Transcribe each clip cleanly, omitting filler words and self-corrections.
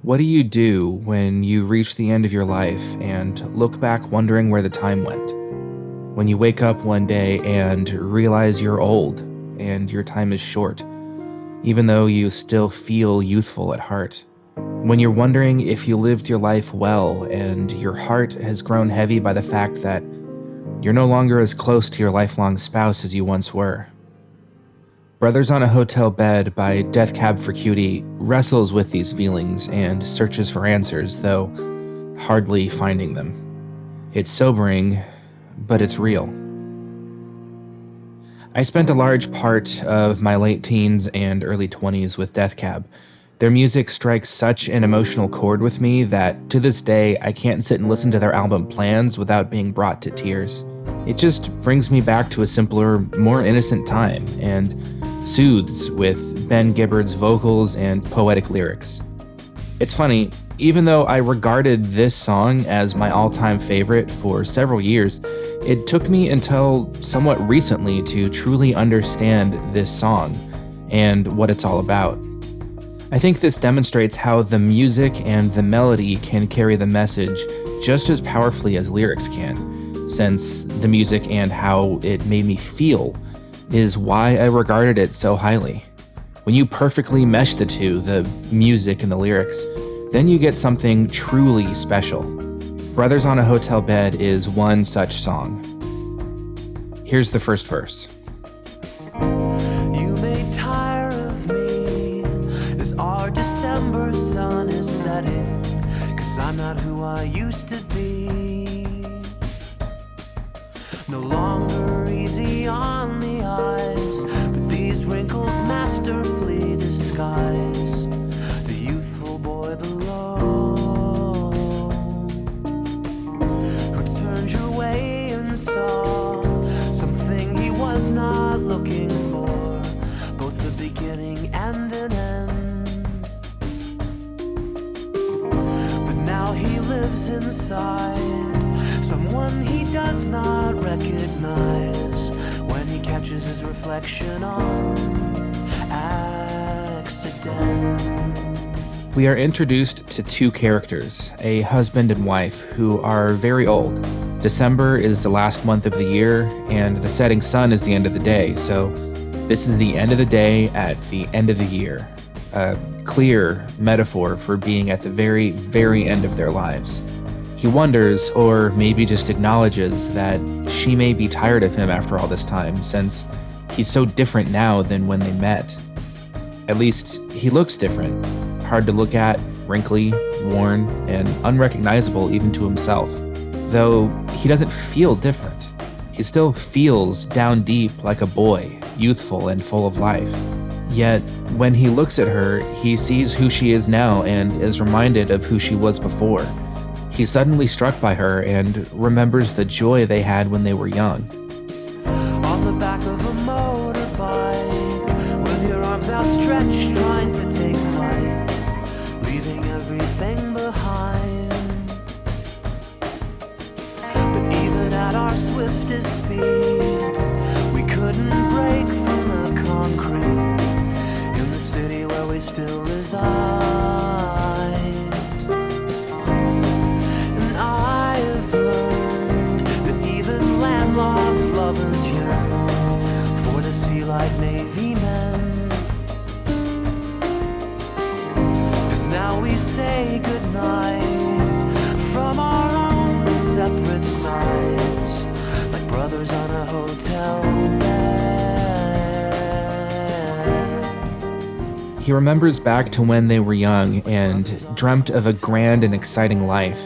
What do you do when you reach the end of your life and look back wondering where the time went? When you wake up one day and realize you're old and your time is short, even though you still feel youthful at heart? When you're wondering if you lived your life well and your heart has grown heavy by the fact that you're no longer as close to your lifelong spouse as you once were? Brothers on a Hotel Bed by Death Cab for Cutie wrestles with these feelings and searches for answers, though hardly finding them. It's sobering, but it's real. I spent a large part of my late teens and early 20s with Death Cab. Their music strikes such an emotional chord with me that to this day I can't sit and listen to their album Plans without being brought to tears. It just brings me back to a simpler, more innocent time and soothes with Ben Gibbard's vocals and poetic lyrics. It's funny, even though I regarded this song as my all-time favorite for several years, it took me until somewhat recently to truly understand this song and what it's all about. I think this demonstrates how the music and the melody can carry the message just as powerfully as lyrics can, since the music and how it made me feel is why I regarded it so highly. When you perfectly mesh the two, the music and the lyrics, then you get something truly special. Brothers on a Hotel Bed is one such song. Here's the first verse. You may tire of me as our December sun is setting, 'cause I'm not who I used to be. No longer easy on the eyes, but these wrinkles masterfully disguise the youthful boy below, who turned your way and saw something he was not looking for, both the beginning and an end. But now he lives inside someone he does not recognize when he catches his reflection on accident. We are introduced to two characters, a husband and wife, who are very old. December is the last month of the year, and the setting sun is the end of the day, so this is the end of the day at the end of the year. A clear metaphor for being at the very, very end of their lives. He wonders, or maybe just acknowledges, that she may be tired of him after all this time, since he's so different now than when they met. At least, he looks different. Hard to look at, wrinkly, worn, and unrecognizable even to himself. Though he doesn't feel different. He still feels down deep like a boy, youthful and full of life. Yet, when he looks at her, he sees who she is now and is reminded of who she was before. He's suddenly struck by her and remembers the joy they had when they were young. On the back of a motorbike, with your arms outstretched, trying to take flight, leaving everything behind. But even at our swiftest speed, we couldn't break from the concrete in the city where we still reside. Lovers yearn for the sea like Navy men, 'cause now we say goodnight from our own separate sides, like brothers on a hotel bed. He remembers back to when they were young and dreamt of a grand and exciting life.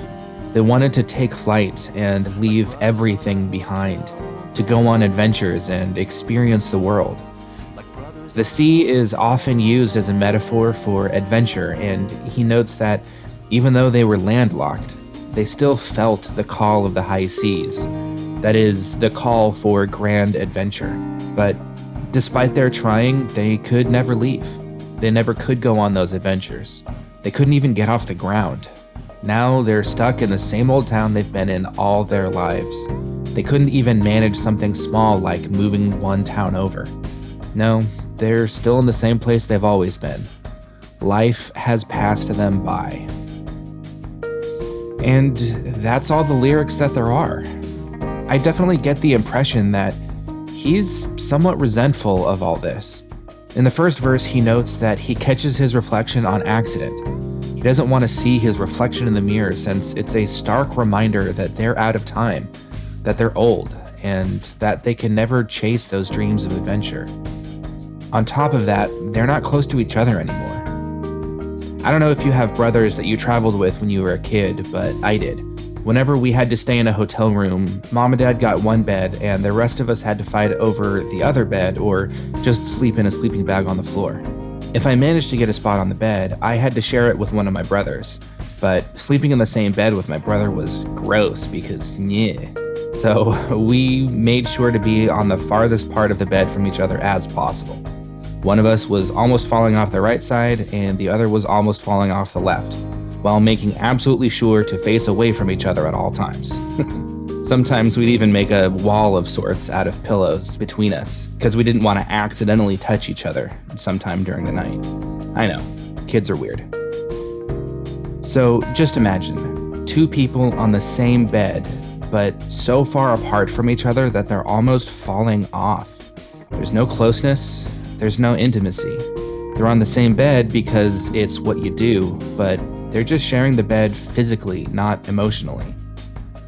They wanted to take flight and leave everything behind, to go on adventures and experience the world. The sea is often used as a metaphor for adventure, and he notes that even though they were landlocked, they still felt the call of the high seas. That is, the call for grand adventure. But despite their trying, they could never leave. They never could go on those adventures. They couldn't even get off the ground. Now they're stuck in the same old town they've been in all their lives. They couldn't even manage something small like moving one town over. No, they're still in the same place they've always been. Life has passed them by. And that's all the lyrics that there are. I definitely get the impression that he's somewhat resentful of all this. In the first verse, he notes that he catches his reflection on accident. He doesn't want to see his reflection in the mirror since it's a stark reminder that they're out of time, that they're old, and that they can never chase those dreams of adventure. On top of that, they're not close to each other anymore. I don't know if you have brothers that you traveled with when you were a kid, but I did. Whenever we had to stay in a hotel room, mom and dad got one bed and the rest of us had to fight over the other bed or just sleep in a sleeping bag on the floor. If I managed to get a spot on the bed, I had to share it with one of my brothers. But sleeping in the same bed with my brother was gross because So we made sure to be on the farthest part of the bed from each other as possible. One of us was almost falling off the right side and the other was almost falling off the left, while making absolutely sure to face away from each other at all times. Sometimes we'd even make a wall of sorts out of pillows between us, because we didn't want to accidentally touch each other sometime during the night. I know, kids are weird. So just imagine, two people on the same bed, but so far apart from each other that they're almost falling off. There's no closeness, there's no intimacy. They're on the same bed because it's what you do, but they're just sharing the bed physically, not emotionally.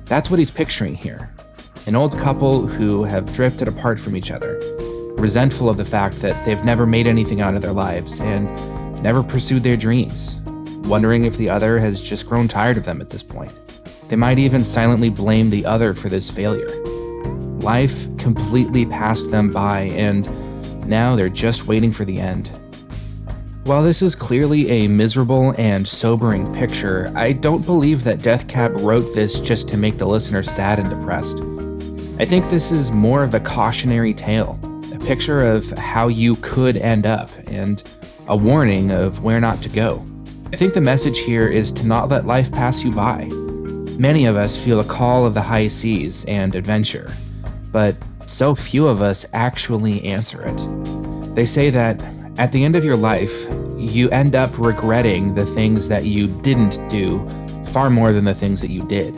That's what he's picturing here. An old couple who have drifted apart from each other, resentful of the fact that they've never made anything out of their lives and never pursued their dreams, wondering if the other has just grown tired of them at this point. They might even silently blame the other for this failure. Life completely passed them by, and now they're just waiting for the end. While this is clearly a miserable and sobering picture, I don't believe that Death Cab wrote this just to make the listener sad and depressed. I think this is more of a cautionary tale, a picture of how you could end up, and a warning of where not to go. I think the message here is to not let life pass you by. Many of us feel a call of the high seas and adventure, but so few of us actually answer it. They say that at the end of your life, you end up regretting the things that you didn't do far more than the things that you did.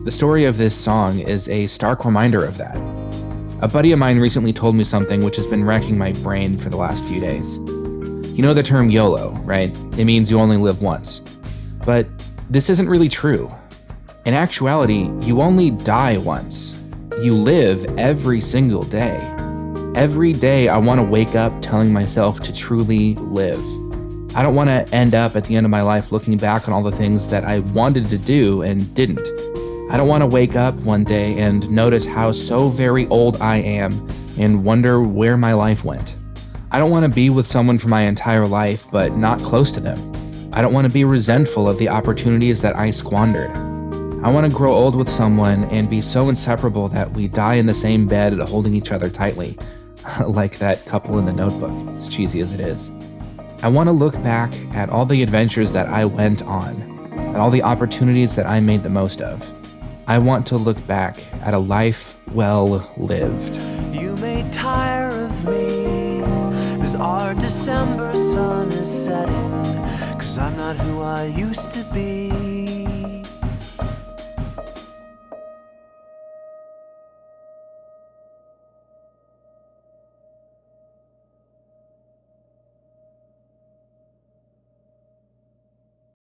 The story of this song is a stark reminder of that. A buddy of mine recently told me something which has been racking my brain for the last few days. You know the term YOLO, right? It means you only live once. But this isn't really true. In actuality, you only die once. You live every single day. Every day I want to wake up telling myself to truly live. I don't want to end up at the end of my life looking back on all the things that I wanted to do and didn't. I don't want to wake up one day and notice how so very old I am and wonder where my life went. I don't want to be with someone for my entire life but not close to them. I don't want to be resentful of the opportunities that I squandered. I want to grow old with someone and be so inseparable that we die in the same bed holding each other tightly. Like that couple in The Notebook, as cheesy as it is. I want to look back at all the adventures that I went on, at all the opportunities that I made the most of. I want to look back at a life well lived. You may tire of me as our December sun is setting, 'cause I'm not who I used to be.